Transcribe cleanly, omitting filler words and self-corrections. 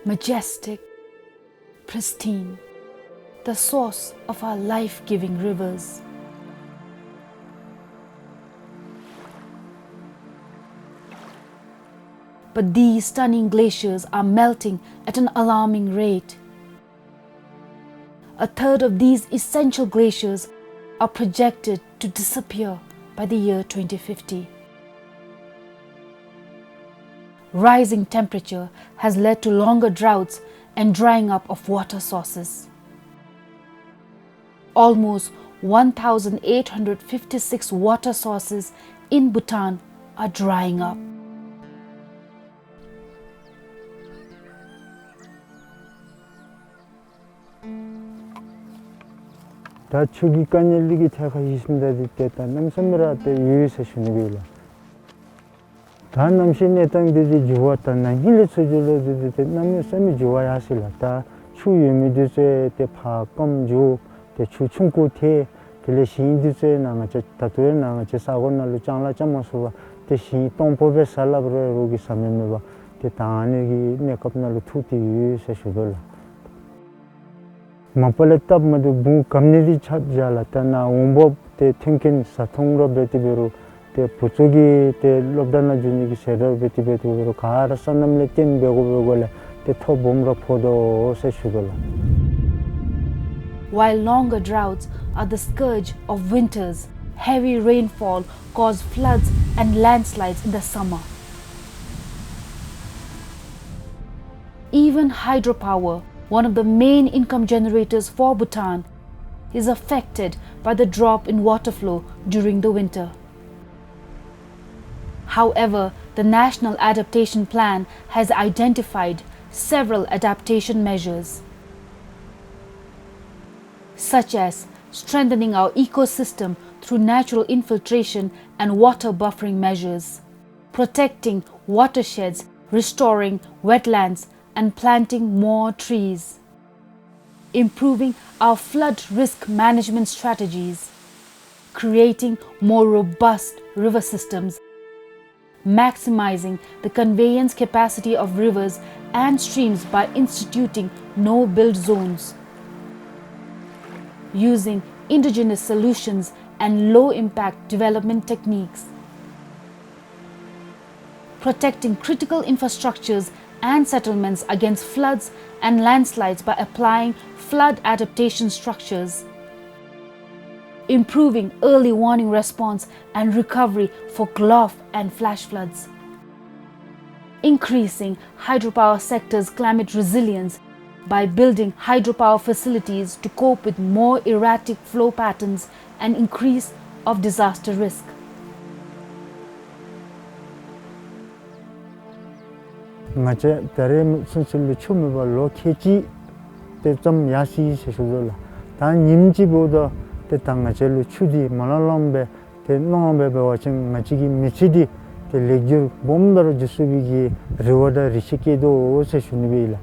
majestic, pristine, the source of our life-giving rivers. But these stunning glaciers are melting at an alarming rate. A third of these essential glaciers are projected to disappear by the year 2050. Rising temperature has led to longer droughts and drying up of water sources. Almost 1,856 water sources in Bhutan are drying up. 다 추기간 열리기 제가 있습니다. 됐다. 남섬이라 때 유의세 신비라. 다 남신의 땅들이 좋았다. 나 힐리 수줄로 돼. 남의 섬이 좋아야 하실라. 다 추유미드세 때 파검주 때 추충구테 텔레 신디세 나가체 다토에 나가체 사고날로 장라 점어서 대신 동법에 살라브레 로기 사면메바 때 당안이 네컵날로 투티 유의세 수돌라. 마팔레 탑마도 부 감니디 찹잘라타 나 옹법 때 탱킨 사통로 베티베로 때 부쪽이 때 롭다나 주니기 세더 베티베티베로 가라 선남레 틴 베고베고레 때 토봄로 포도 세슈돌라. While longer droughts are the scourge of winters, heavy rainfall cause floods and landslides in the summer. Even hydropower, one of the main income generators for Bhutan, is affected by the drop in water flow during the winter. However, the National Adaptation Plan has identified several adaptation measures, such as strengthening our ecosystem through natural infiltration and water buffering measures, protecting watersheds, restoring wetlands, and planting more trees, improving our flood risk management strategies, creating more robust river systems, maximizing the conveyance capacity of rivers and streams by instituting no-build zones, using indigenous solutions and low-impact development techniques, protecting critical infrastructures and settlements against floods and landslides by applying flood adaptation structures, improving early warning response and recovery for GLOF and flash floods, increasing hydropower sector's climate resilience by building hydropower facilities to cope with more erratic flow patterns and increase of disaster risk. 맞아, 다른 선생님이 처음에 발로 캐지 때좀 야시 세수돌라. 단 임지보다 때 당가 제일 추디 말랑배 때 농업에 배워진 마치기 미치디 때 레규 몸으로 주수비기 리워더 리시키도 세수니비라.